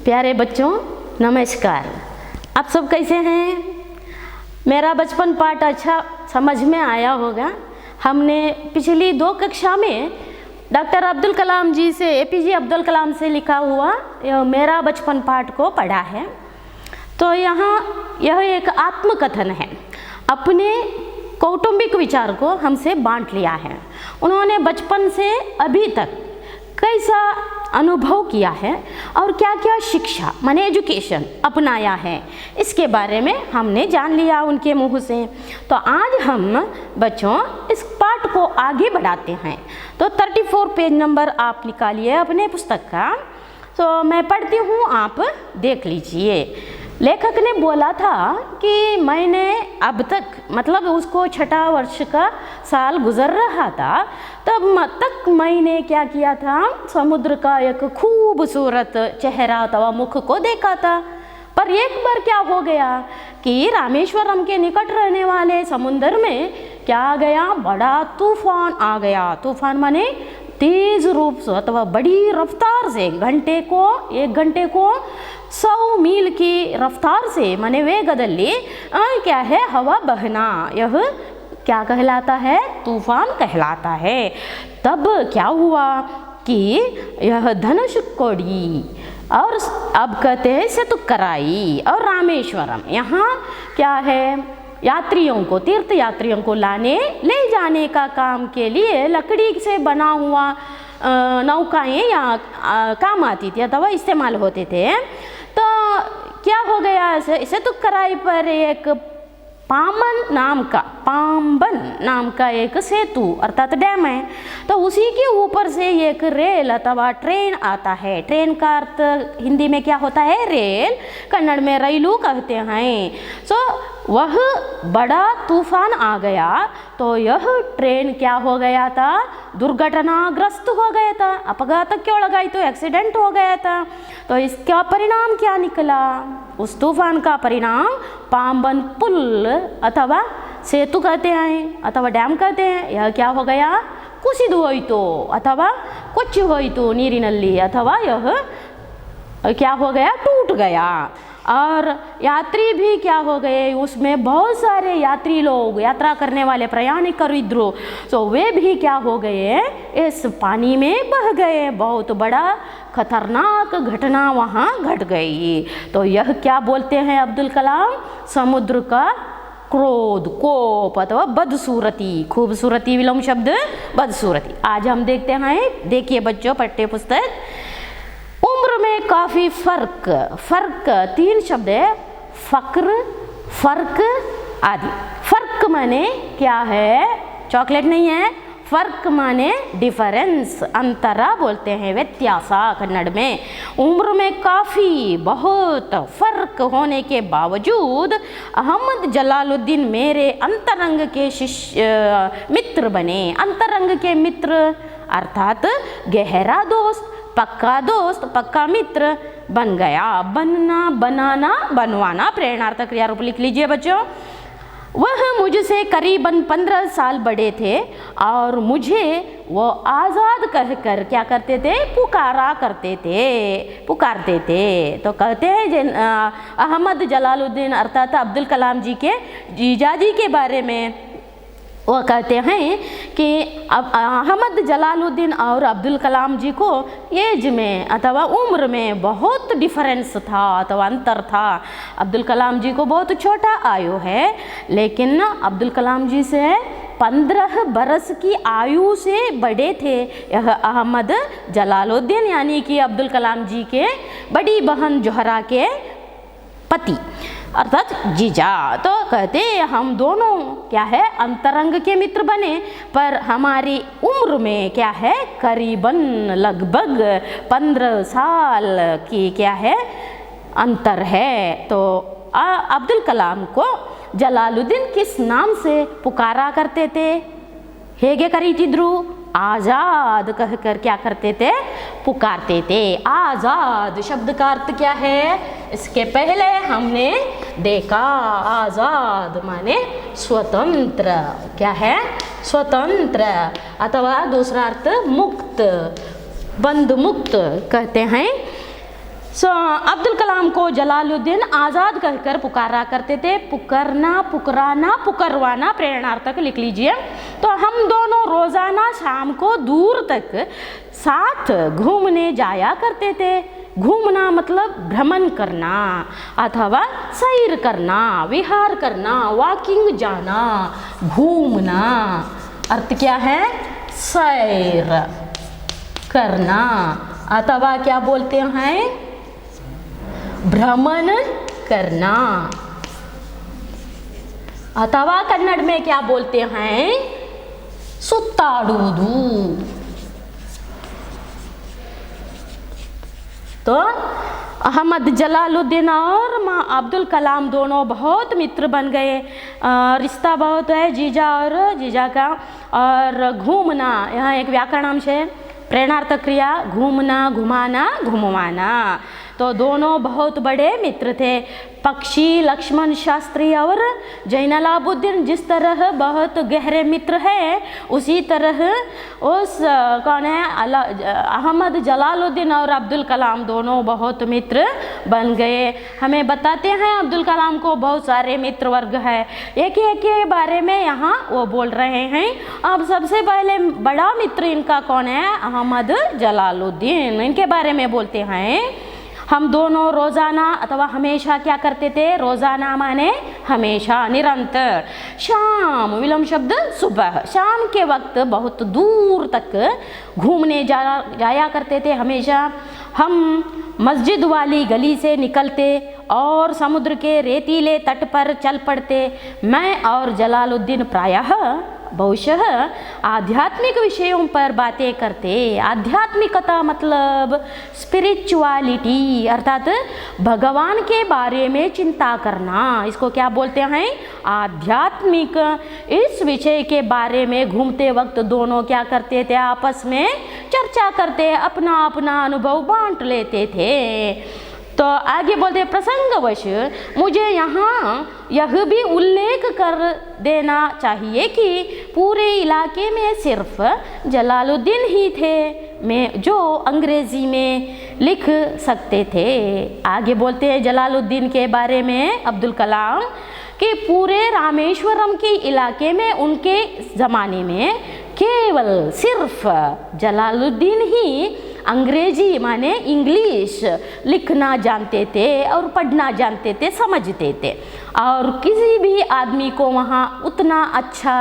प्यारे बच्चों नमस्कार। आप सब कैसे हैं? मेरा बचपन पाठ अच्छा समझ में आया होगा। हमने पिछली 2 कक्षा में डॉक्टर अब्दुल कलाम जी से, एपीजे अब्दुल कलाम से लिखा हुआ यह मेरा बचपन पाठ को पढ़ा है। तो यहाँ यह एक आत्मकथन है, अपने कौटुंबिक विचार को हमसे बांट लिया है। उन्होंने बचपन से अभी तक कैसा अनुभव किया है और क्या क्या शिक्षा माने एजुकेशन अपनाया है, इसके बारे में हमने जान लिया उनके मुँह से। तो आज हम बच्चों इस पाठ को आगे बढ़ाते हैं। तो 34 पेज नंबर आप निकालिए अपने पुस्तक का। तो मैं पढ़ती हूँ, आप देख लीजिए। लेखक ने बोला था कि मैंने अब तक, मतलब उसको 6ठा वर्ष का साल गुजर रहा था, तब तक मैंने क्या किया था, समुद्र का एक खूबसूरत चेहरा अथवा मुख को देखा था। पर एक बार क्या हो गया कि रामेश्वरम के निकट रहने वाले समुद्र में क्या आ गया, बड़ा तूफान आ गया। तूफान माने तेज रूप से अथवा बड़ी रफ्तार से, एक घंटे को 100 मील की रफ्तार से माने वेगदल्ली क्या है, हवा बहना, यह क्या कहलाता है, तूफान कहलाता है। तब क्या हुआ कि यह धनुष कोडी और अब कहते हैं सेतुकराई और रामेश्वरम, यहाँ क्या है, यात्रियों को, तीर्थ यात्रियों को ले जाने का काम के लिए लकड़ी से बना हुआ नौकाएं यहाँ काम आती थी अथवा इस्तेमाल होते थे। तो क्या हो गया, सेतुकराई पर एक पाम्बन नाम का एक सेतु अर्थात डैम है। तो उसी के ऊपर से एक रेल अथवा ट्रेन आता है। ट्रेन का अर्थ हिंदी में क्या होता है, रेल, कन्नड़ में रैलू कहते हैं। सो वह बड़ा तूफान आ गया तो यह ट्रेन क्या हो गया था, दुर्घटनाग्रस्त हो गया था, अपघात क्यों लगाई तो एक्सीडेंट हो गया था। तो इसका परिणाम क्या निकला, उस तूफान का परिणाम पाम्बन पुल अथवा सेतु कहते हैं अथवा डैम कहते हैं, यह क्या हो गया, कुसिद होइतो अथवा कुछ होइतो नीरिनल्ली, अथवा यह क्या हो गया, टूट गया। और यात्री भी क्या हो गए, उसमें बहुत सारे यात्री लोग, यात्रा करने वाले प्रयाणिकर इधरों, तो वे भी क्या हो गए, इस पानी में बह गए। बहुत बड़ा खतरनाक घटना वहाँ घट गई। तो यह क्या बोलते हैं अब्दुल कलाम, समुद्र का क्रोध, कोप अथवा बदसूरती, खूबसूरती विलोम शब्द बदसूरती। आज हम देखते हैं, देखिए बच्चों पाठ्य पुस्तक, उम्र में काफ़ी फर्क 3 शब्द है, फ़क्र, फ़र्क आदि। फ़र्क माने क्या है, चॉकलेट नहीं है, फ़र्क माने डिफरेंस, अंतरा बोलते हैं, व्यत्यासा कन्नड़ में। उम्र में काफ़ी बहुत फ़र्क होने के बावजूद अहमद जलालुद्दीन मेरे अंतरंग के मित्र बने। अंतरंग के मित्र अर्थात गहरा दोस्त, पक्का दोस्त, पक्का मित्र बन गया। बनना, बनाना, बनवाना प्रेरणार्थक क्रिया रूप लिख लीजिए बच्चों। वह मुझसे करीबन 15 साल बड़े थे और मुझे वो आज़ाद कहकर क्या करते थे, पुकारते थे। तो कहते हैं अहमद जलालुद्दीन अर्थात अब्दुल कलाम जी के जीजाजी के बारे में वो कहते हैं कि अब अहमद जलालुद्दीन और अब्दुल कलाम जी को एज में अथवा उम्र में बहुत डिफरेंस था अथवा अंतर था। अब्दुल कलाम जी को बहुत छोटा आयु है, लेकिन अब्दुल कलाम जी से 15 बरस की आयु से बड़े थे यह अहमद जलालुद्दीन, यानी कि अब्दुल कलाम जी के बड़ी बहन जोहरा के पति अर्थात जीजा। तो कहते हम दोनों क्या है, अंतरंग के मित्र बने, पर हमारी उम्र में क्या है, करीबन लगभग 15 साल की क्या है, अंतर है। तो अब्दुल कलाम को जलालुद्दीन किस नाम से पुकारा करते थे, हेगे करीतिद्रू, आज़ाद कहकर क्या करते थे, पुकारते थे। आज़ाद शब्द का अर्थ क्या है, इसके पहले हमने देखा, आज़ाद माने स्वतंत्र, क्या है, स्वतंत्र, अथवा दूसरा अर्थ मुक्त, बंद मुक्त कहते हैं। अब्दुल कलाम को जलालुद्दीन आज़ाद कहकर पुकारा करते थे। पुकारना, पुकराना, पुकरवाना प्रेरणार्थक लिख लीजिए। तो हम दोनों रोज़ाना शाम को दूर तक साथ घूमने जाया करते थे। घूमना मतलब भ्रमण करना अथवा सैर करना, विहार करना, वॉकिंग जाना, घूमना अर्थ क्या है? सैर करना अथवा क्या बोलते हैं? भ्रमण करना, अथवा कन्नड़ में क्या बोलते हैं? सुत्ताडुವುದು। तो अहमद जलालुद्दीन और अब्दुल कलाम दोनों बहुत मित्र बन गए। रिश्ता बहुत है जीजा और जीजा का। और घूमना, यहाँ एक व्याकरणांश है, प्रेरणार्थक क्रिया घूमना, घुमाना, घुमवाना। तो दोनों बहुत बड़े मित्र थे। पक्षी लक्ष्मण शास्त्री और जैनलाबुद्दीन जिस तरह बहुत गहरे मित्र हैं, उसी तरह उस कौन है अहमद जलालुद्दीन और अब्दुल कलाम दोनों बहुत मित्र बन गए। हमें बताते हैं अब्दुल कलाम को बहुत सारे मित्र वर्ग है। एक एक के बारे में यहाँ वो बोल रहे हैं। अब सबसे पहले बड़ा मित्र इनका कौन है? अहमद जलालुद्दीन। इनके बारे में बोलते हैं, हम दोनों रोज़ाना अथवा हमेशा क्या करते थे? रोज़ाना माने हमेशा, निरंतर। शाम, विलोम शब्द सुबह, शाम के वक्त बहुत दूर तक घूमने जाया करते थे। हमेशा हम मस्जिद वाली गली से निकलते और समुद्र के रेतीले तट पर चल पड़ते। मैं और जलालुद्दीन प्रायः बहुशः आध्यात्मिक विषयों पर बातें करते। आध्यात्मिकता मतलब स्पिरिचुअलिटी, अर्थात भगवान के बारे में चिंता करना। इसको क्या बोलते हैं? आध्यात्मिक। इस विषय के बारे में घूमते वक्त दोनों क्या करते थे? आपस में चर्चा करते, अपना अपना अनुभव बांट लेते थे। तो आगे बोलते, प्रसंगवश मुझे यहाँ यह भी उल्लेख कर देना चाहिए कि पूरे इलाके में सिर्फ जलालुद्दीन ही थे मैं जो अंग्रेज़ी में लिख सकते थे। आगे बोलते हैं जलालुद्दीन के बारे में अब्दुल कलाम कि पूरे रामेश्वरम के इलाके में उनके ज़माने में केवल सिर्फ जलालुद्दीन ही अंग्रेजी माने इंग्लिश लिखना जानते थे और पढ़ना जानते थे, समझते थे। और किसी भी आदमी को वहाँ उतना अच्छा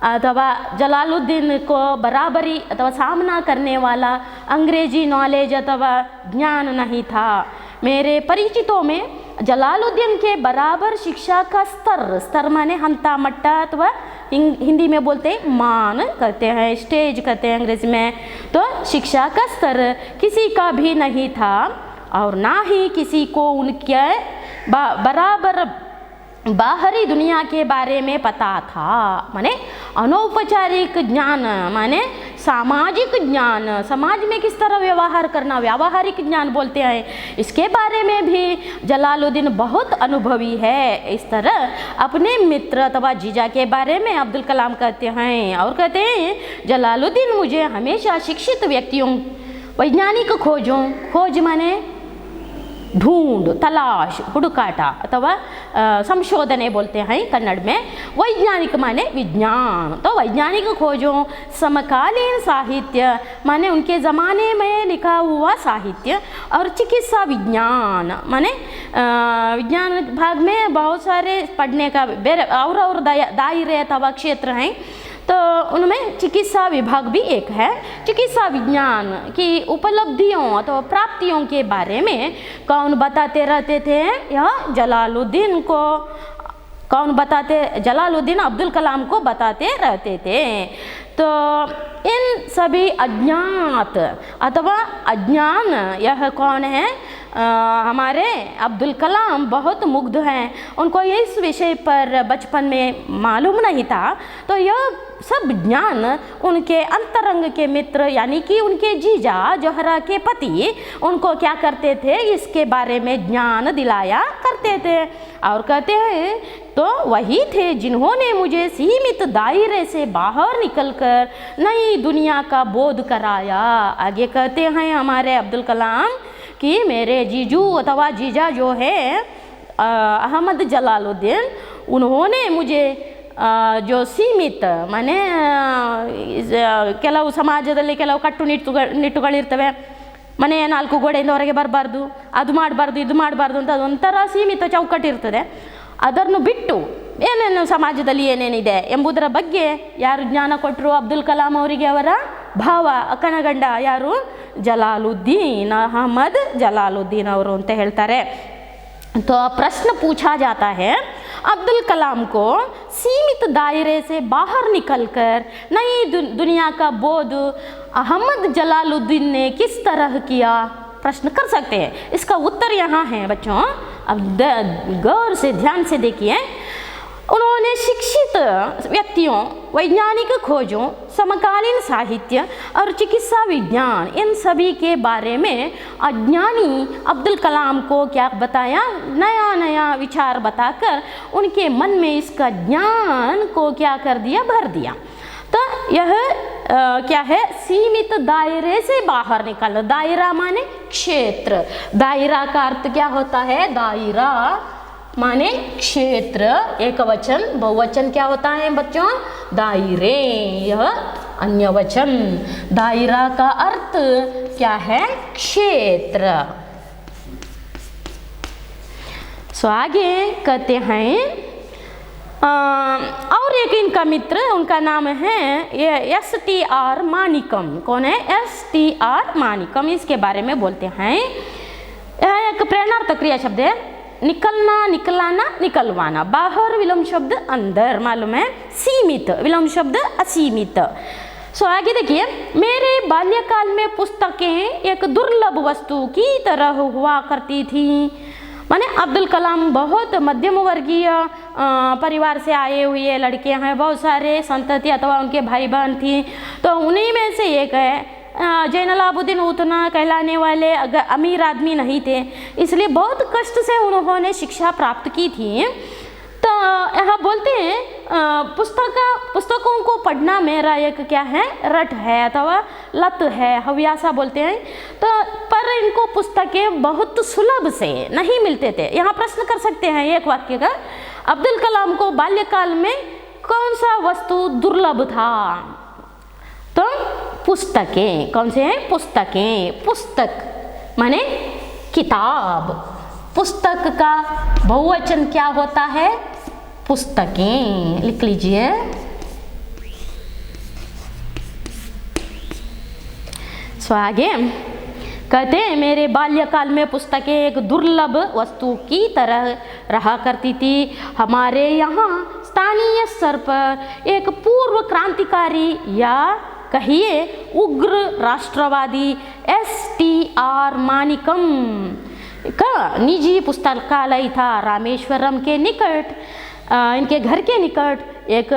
अथवा जलालुद्दीन को बराबरी अथवा सामना करने वाला अंग्रेजी नॉलेज अथवा ज्ञान नहीं था। मेरे परिचितों में जलालुद्दीन के बराबर शिक्षा का स्तर माने हंता मट्टा अथवा हिंदी में बोलते हैं मान कहते हैं, स्टेज कहते हैं अंग्रेजी में। तो शिक्षा का स्तर किसी का भी नहीं था और ना ही किसी को उनके बराबर बाहरी दुनिया के बारे में पता था। माने अनौपचारिक ज्ञान माने सामाजिक ज्ञान, समाज में किस तरह व्यवहार करना, व्यावहारिक ज्ञान बोलते हैं। इसके बारे में भी जलालुद्दीन बहुत अनुभवी है। इस तरह अपने मित्र अथवा जीजा के बारे में अब्दुल कलाम कहते हैं और कहते हैं जलालुद्दीन मुझे हमेशा शिक्षित व्यक्तियों, वैज्ञानिक खोज माने ढूंढ, तलाश, हुडुकाटा अथवा संशोधने बोलते हैं कन्नड़ में। वैज्ञानिक माने विज्ञान, तो वैज्ञानिक खोजों, समकालीन साहित्य माने उनके ज़माने में लिखा हुआ साहित्य, और चिकित्सा विज्ञान माने विज्ञान विभाग में बहुत सारे पढ़ने का और दायरे अथवा क्षेत्र हैं। तो उनमें चिकित्सा विभाग भी एक है। चिकित्सा विज्ञान की उपलब्धियों अथवा प्राप्तियों के बारे में कौन बताते रहते थे? यह जलालुद्दीन को जलालुद्दीन अब्दुल कलाम को बताते रहते थे। तो इन सभी अज्ञात अथवा अज्ञान यह कौन है? हमारे अब्दुल कलाम बहुत मुग्ध हैं। उनको इस विषय पर बचपन में मालूम नहीं था। तो यह सब ज्ञान उनके अंतरंग के मित्र यानी कि उनके जीजा जोहरा के पति उनको क्या करते थे? इसके बारे में ज्ञान दिलाया करते थे। और कहते हैं तो वही थे जिन्होंने मुझे सीमित दायरे से बाहर निकलकर नई दुनिया का बोध कराया। आगे कहते हैं हमारे अब्दुल कलाम कि मेरे जीजू अथवा जीजा जो है अहमद जलालुद्दीन, उन्होंने मुझे जो सीमित माने ಕೆಲವು ಸಮಾಜದಲ್ಲಿ ಕೆಲವು ಕಟ್ಟುನಿಟ್ಟುಗಳಿರ್ತವೆ. ಮನೆಯ 4 ಗೋಡೆಯಿಂದ ಹೊರಗೆ ಬರಬಾರ್ದು, ಅದು ಮಾಡಬಾರ್ದು, ಇದು ಮಾಡಬಾರ್ದು ಅಂತ ಅದೊಂಥರ ಸೀಮಿತ ಚೌಕಟ್ಟಿರ್ತದೆ. ಅದನ್ನು ಬಿಟ್ಟು ಏನೇನು ಸಮಾಜದಲ್ಲಿ ಏನೇನಿದೆ ಎಂಬುದರ ಬಗ್ಗೆ ಯಾರು ಜ್ಞಾನ ಕೊಟ್ಟರು? ಅಬ್ದುಲ್ ಕಲಾಂ ಅವರಿಗೆ ಅವರ ಭಾವ, ಅಕ್ಕನ ಗಂಡ ಯಾರು? ಜಲಾಲುದ್ದೀನ್, ಅಹಮದ್ ಜಲಾಲುದ್ದೀನ್ ಅವರು ಅಂತ ಹೇಳ್ತಾರೆ. तो प्रश्न पूछा जाता है, अब्दुल कलाम को सीमित दायरे से बाहर निकलकर नई दुनिया का बोध अहमद जलालुद्दीन ने किस तरह किया? प्रश्न कर सकते हैं. इसका उत्तर यहाँ है बच्चों, अब गौर से ध्यान से देखिए. उन्होंने शिक्षित व्यक्तियों, वैज्ञानिक खोजों, समकालीन साहित्य और चिकित्सा विज्ञान, इन सभी के बारे में अज्ञानी अब्दुल कलाम को क्या बताया? नया नया विचार बताकर उनके मन में इसका ज्ञान को क्या कर दिया? भर दिया. तो यह क्या है? सीमित दायरे से बाहर निकलना. दायरा माने क्षेत्र. दायरा का अर्थ क्या होता है? दायरा माने क्षेत्र. एक वचन, बहुवचन क्या होता है बच्चों? दायरे. यह अन्य वचन. दायरा का अर्थ क्या है? क्षेत्र. सो आगे कहते हैं और एक इनका मित्र, उनका नाम है STR मानिकम. कौन है? STR मानिकम. इसके बारे में बोलते हैं. यह एक प्रेरणार्थक क्रिया शब्द है. निकलना, निकलाना, निकलवाना. बाहर विलोम शब्द अंदर, मालूम है. सीमित विलोम शब्द असीमित. सो आगे देखिए, मेरे बाल्यकाल में पुस्तकें एक दुर्लभ वस्तु की तरह हुआ करती थी. माने अब्दुल कलाम बहुत मध्यम वर्गीय परिवार से आए हुए लड़के हैं. बहुत सारे संतति अथवा उनके भाई बहन थी. तो उन्हीं में से एक है जैनुलाब्दीन उतना कहलाने वाले अमीर आदमी नहीं थे, इसलिए बहुत कष्ट से उन्होंने शिक्षा प्राप्त की थी. तो यहाँ बोलते हैं पुस्तकों को पढ़ना मेरा एक क्या है? रट है अथवा लत है, हव्यासा बोलते हैं. तो पर इनको पुस्तकें बहुत सुलभ से नहीं मिलते थे. यहाँ प्रश्न कर सकते हैं एक वाक्य का, अब्दुल कलाम को बाल्यकाल में कौन सा वस्तु दुर्लभ था? तो पुस्तकें. कौन से हैं? पुस्तकें. पुस्तक माने किताब. पुस्तक का बहुवचन क्या होता है? पुस्तकें. लिख लीजिए. सो आगे कहते हैं, मेरे बाल्यकाल में पुस्तकें एक दुर्लभ वस्तु की तरह रहा करती थी. हमारे यहाँ स्थानीय स्तर पर एक पूर्व क्रांतिकारी या कहिए उग्र राष्ट्रवादी STR मानिकम का निजी पुस्तकालय था. रामेश्वरम के निकट, इनके घर के निकट एक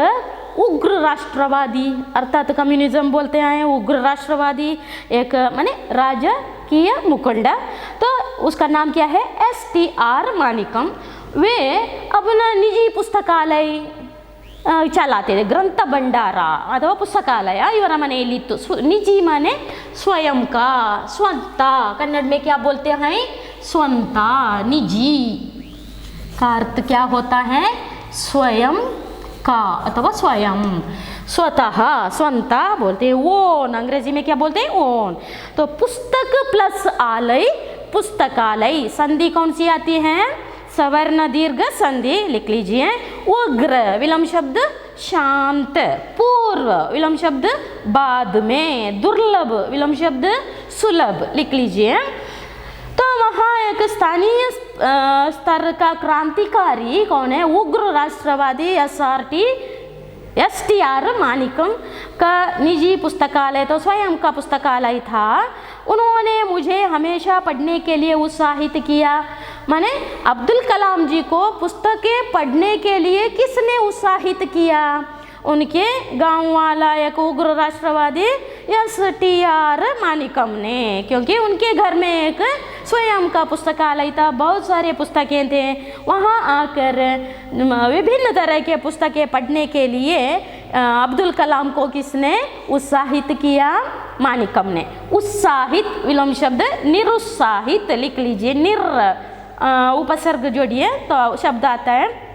उग्र राष्ट्रवादी अर्थात कम्युनिज्म बोलते हैं, उग्र राष्ट्रवादी एक माने राजकीय मुखंडा. तो उसका नाम क्या है? STR मानिकम. वे अपना निजी पुस्तकालय चलाते थे. ग्रंथ भंडार अथवा पुस्तकालय ಇವರ ಮನೆಯಲ್ಲಿತ್ತು. निजी माने स्वयं का, स्ವಂತ. कन्नड़ में क्या बोलते हैं? स्ವಂತ. निजी का अर्थ क्या होता है? स्वयं का अथवा स्वयं, स्वतः, स्ವಂತ बोलते हैं. ओन, अंग्रेजी में क्या बोलते हैं? ओन. तो पुस्तक प्लस आलय, पुस्तकालय. संधि कौन सी आती है? सवर्ण दीर्घ संधि. लिख लीजिए. उग्र विलोम शब्द शांत. पूर्व विलोम शब्द बाद में. दुर्लभ विलोम शब्द सुलभ. लिख लीजिए. तो वहाँ एक स्थानीय स्तर का क्रांतिकारी कौन है? उग्र राष्ट्रवादी STR मानिकम का निजी पुस्तकालय तो स्वयं का पुस्तकालय था. उन्होंने मुझे हमेशा पढ़ने के लिए उत्साहित किया. माने अब्दुल कलाम जी को पुस्तकें पढ़ने के लिए किसने उत्साहित किया? उनके गांव वाला एक उग्र राष्ट्रवादी STR मानिकम ने. क्योंकि उनके घर में एक स्वयं का पुस्तकालय था, बहुत सारे पुस्तकें थे. वहाँ आकर विभिन्न तरह के पुस्तकें पढ़ने के लिए अब्दुल कलाम को किसने उत्साहित किया? मानिकम ने। उत्साहित विलोम शब्द निरुत्साहित लिख लीजिए, उपसर्ग जोड़िए तो शब्द आता है।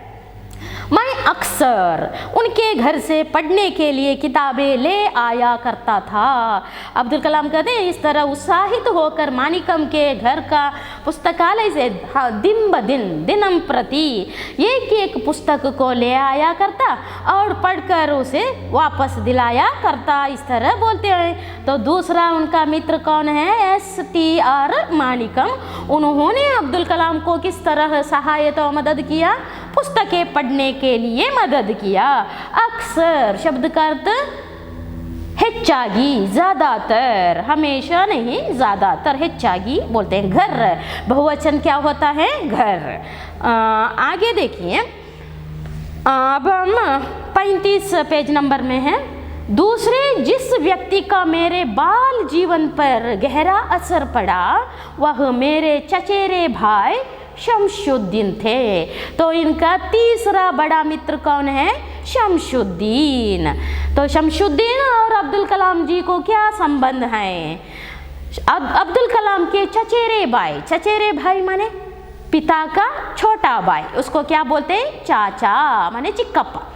मैं अक्सर उनके घर से पढ़ने के लिए किताबें ले आया करता था। अब्दुल कलाम कहते हैं इस तरह उत्साहित होकर मानिकम के घर का पुस्तकालय से दिन ब दिन दिनम प्रति एक एक पुस्तक को ले आया करता और पढ़कर उसे वापस दिलाया करता, इस तरह बोलते हैं। तो दूसरा उनका मित्र कौन है? STR मानिकम। उन्होंने अब्दुल कलाम को किस तरह सहायता और मदद किया? पुस्तकें पढ़ने के लिए मदद किया। अक्सर शब्द का अर्थ ಹೆಚ್ಚಾಗಿ, ज़्यादातर, हमेशा नहीं ज़्यादातर, ಹೆಚ್ಚಾಗಿ बोलते हैं। घर बहुवचन क्या होता है? घर। आगे देखिए, अब हम 35 पेज नंबर में हैं। दूसरे जिस व्यक्ति का मेरे बाल जीवन पर गहरा असर पड़ा वह मेरे चचेरे भाई शमशुद्दीन थे। तो इनका तीसरा बड़ा मित्र कौन है? शमशुद्दीन। तो शमशुद्दीन और अब्दुल कलाम जी को क्या संबंध है? अब्दुल कलाम के चचेरे भाई माने पिता का छोटा भाई, उसको क्या बोलते हैं? चाचा माने चिक्कप्पा।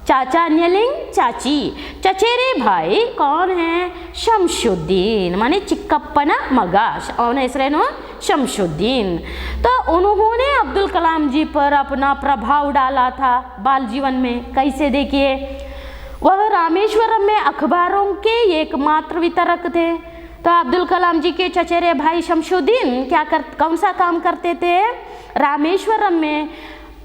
चाचा न्यलिंग चाची। चचेरे भाई कौन है? शमशुद्दीन माने चिक्कप्पन मग, ಅವನ ಹೆಸರೇನು? शमशुद्दीन। तो उन्होंने अब्दुल कलाम जी पर अपना प्रभाव डाला था बाल जीवन में। कैसे? देखिए, वह रामेश्वरम में अखबारों के एकमात्र वितरक थे। तो अब्दुल कलाम जी के चचेरे भाई शमशुद्दीन कौन सा काम करते थे? रामेश्वरम में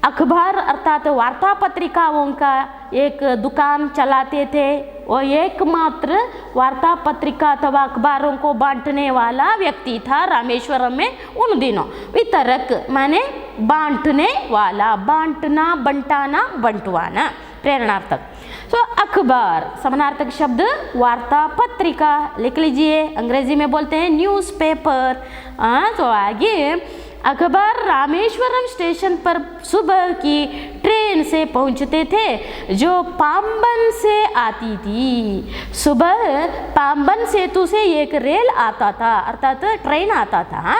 अखबार अर्थात वार्ता पत्रिकाओं का एक दुकान चलाते थे। वो एकमात्र वार्ता पत्रिका अथवा अखबारों को बांटने वाला व्यक्ति था रामेश्वरम में उन दिनों। वितरक माने बांटने वाला, बांटना, बंटाना, बंटवाना, प्रेरणार्थक। तो अखबार समानार्थक शब्द वार्ता पत्रिका लिख लीजिए, अंग्रेजी में बोलते हैं न्यूज़पेपर। तो आगे, अखबार रामेश्वरम स्टेशन पर सुबह की ट्रेन से पहुंचते थे जो पाम्बन से आती थी। सुबह पाम्बन सेतु से एक रेल आता था अर्थात ट्रेन आता था,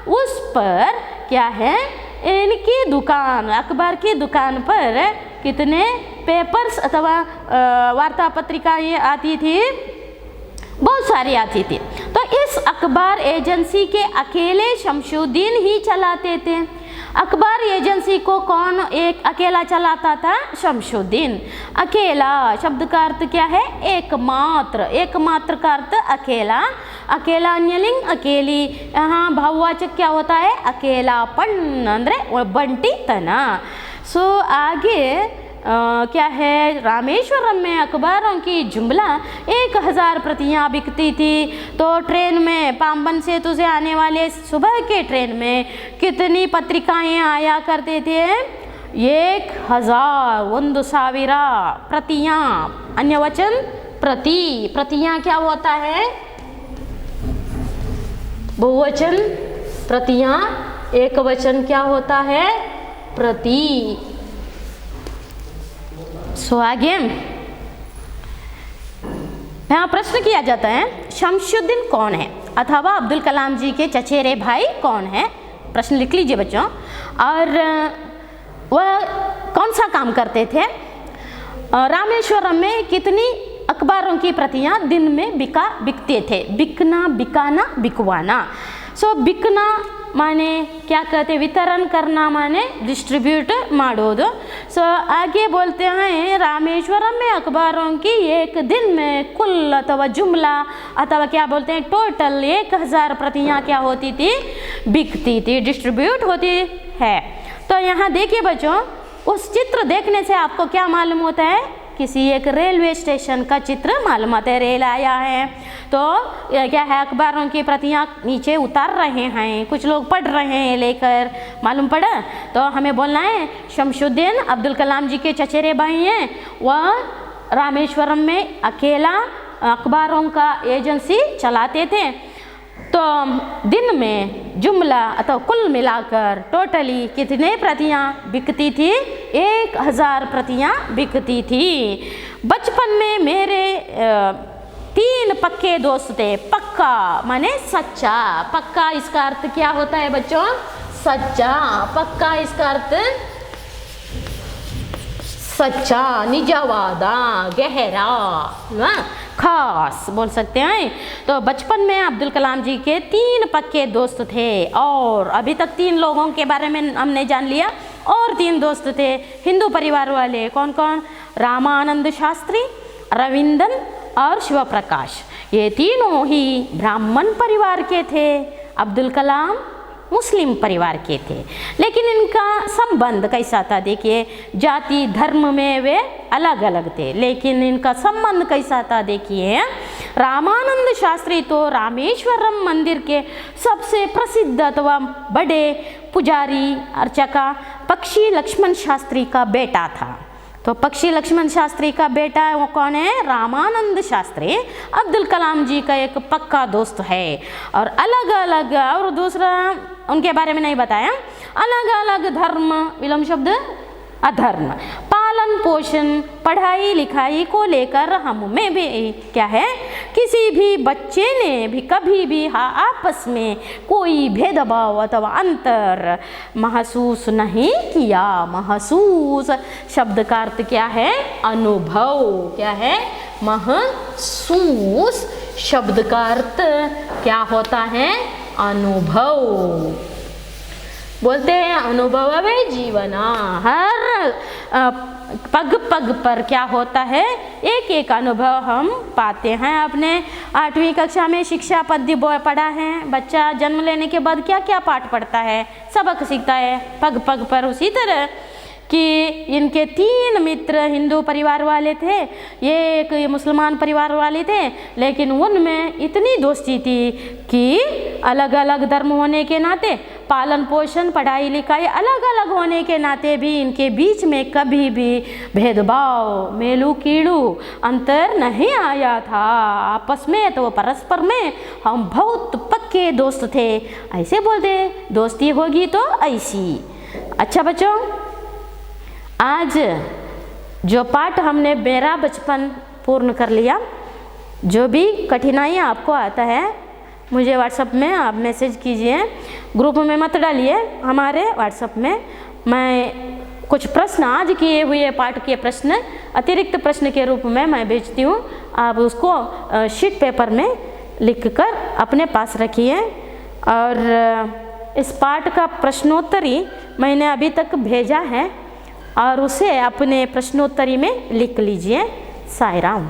उस पर क्या है? इनकी दुकान, अखबार की दुकान पर कितने पेपर्स अथवा वार्ता पत्रिकाएं आती थी? बहुत सारी आती थी। तो इस अखबार एजेंसी के अकेले शमशुद्दीन ही चलाते थे। अखबार एजेंसी को कौन एक अकेला चलाता था? शमशुद्दीन। अकेला शब्द का अर्थ क्या है? एकमात्र। एकमात्र का अर्थ अकेला। अकेला न्यलिंग अकेली। यहाँ भाववाचक क्या होता है? अकेलापन अंद्रे बंटीतना। सो आगे क्या है? रामेश्वरम में अखबारों की जुमला 1000 प्रतियां बिकती थी। तो ट्रेन में पाम्बन सेतु से आने वाले सुबह के ट्रेन में कितनी पत्रिकाएं आया करते थे? 1000 प्रतियां। अन्य वचन प्रति। प्रतियां क्या होता है? बहुवचन प्रतियां। एक वचन क्या होता है? प्रति। सो आगे यहाँ प्रश्न किया जाता है, शमशुद्दीन कौन है अथवा अब्दुल कलाम जी के चचेरे भाई कौन है? प्रश्न लिख लीजिए बच्चों। और वह कौन सा काम करते थे? रामेश्वरम में कितनी अखबारों की प्रतियां दिन में बिकते थे? बिकना, बिकाना, बिकवाना। सो बिकना माने क्या कहते? वितरण करना माने डिस्ट्रीब्यूट ಮಾಡೋದು। सो आगे बोलते हैं रामेश्वरम में अखबारों की एक दिन में कुल अथवा जुमला अथवा क्या बोलते हैं टोटल 1000 प्रतियां क्या होती थी? बिकती थी, डिस्ट्रीब्यूट होती है। तो यहाँ देखिए बच्चों, उस चित्र देखने से आपको क्या मालूम होता है? किसी एक रेलवे स्टेशन का चित्र मालूम आता है। रेल आया है तो क्या है? अखबारों की प्रतियां नीचे उतार रहे हैं, कुछ लोग पढ़ रहे हैं लेकर, मालूम पड़ा? तो हमें बोलना है शमशुद्दीन अब्दुल कलाम जी के चचेरे भाई हैं। वह रामेश्वरम में अकेला अखबारों का एजेंसी चलाते थे। तो दिन में जुमला अथवा कुल मिलाकर टोटली कितने प्रतियां बिकती थी? 1000 प्रतियां बिकती थी। बचपन में मेरे तीन पक्के दोस्त थे। पक्का माने सच्चा, पक्का इसका अर्थ क्या होता है बच्चों? सच्चा। पक्का इसका अर्थ सच्चा, निजावादा, गहरा, खास बोल सकते हैं। तो बचपन में अब्दुल कलाम जी के तीन पक्के दोस्त थे, और अभी तक तीन लोगों के बारे में हमने जान लिया। और तीन दोस्त थे हिंदू परिवार वाले, कौन कौन? रामानंद शास्त्री, रविंदर और शिव प्रकाश। ये तीनों ही ब्राह्मण परिवार के थे। अब्दुल कलाम मुस्लिम परिवार के थे, लेकिन इनका संबंध कैसा था? देखिए, जाति धर्म में वे अलग अलग थे, लेकिन इनका संबंध कैसा था? देखिए, रामानंद शास्त्री तो रामेश्वरम मंदिर के सबसे प्रसिद्ध अथवा बड़े पुजारी अर्चका पक्षी लक्ष्मण शास्त्री का बेटा था। तो पक्षी लक्ष्मण शास्त्री का बेटा वो कौन है? रामानंद शास्त्री अब्दुल कलाम जी का एक पक्का दोस्त है। और अलग अलग, और दूसरा उनके बारे में नहीं बताया, अलग अलग धर्म, विलोम शब्द अधर्म, पालन पोषण, पढ़ाई लिखाई को लेकर हम में भी क्या है, किसी भी बच्चे ने भी कभी भी आपस में कोई भेदभाव अथवा अंतर महसूस नहीं किया। महसूस शब्द का अर्थ क्या है? अनुभव। क्या है? महसूस शब्द का अर्थ क्या होता है? अनुभव। बोलते हैं अनुभव जीवना। हर पग पग पर क्या होता है? एक एक अनुभव हम पाते हैं। आपने 8वीं कक्षा में शिक्षा पद्धति पढ़ा है। बच्चा जन्म लेने के बाद क्या क्या पाठ पढ़ता है? सबक सीखता है पग पग पर। उसी तरह कि इनके तीन मित्र हिंदू परिवार वाले थे, ये एक मुसलमान परिवार वाले थे, लेकिन उनमें इतनी दोस्ती थी कि अलग अलग धर्म होने के नाते, पालन पोषण, पढ़ाई लिखाई अलग अलग होने के नाते भी इनके बीच में कभी भी भेदभाव, मेलू कीड़ू, अंतर नहीं आया था। आपस में तो परस्पर में हम बहुत पक्के दोस्त थे। ऐसे बोलते, दोस्ती होगी तो ऐसी। अच्छा बच्चों, आज जो पाठ हमने मेरा बचपन पूर्ण कर लिया, जो भी कठिनाई आपको आता है मुझे व्हाट्सएप में आप मैसेज कीजिए, ग्रुप में मत डालिए, हमारे व्हाट्सएप में मैं कुछ प्रश्न, आज किए हुए पाठ के प्रश्न अतिरिक्त प्रश्न के रूप में मैं भेजती हूँ। आप उसको शीट पेपर में लिखकर अपने पास रखिए। और इस पाठ का प्रश्नोत्तरी मैंने अभी तक भेजा है, और उसे अपने प्रश्नोत्तरी में लिख लीजिए। साईं राम।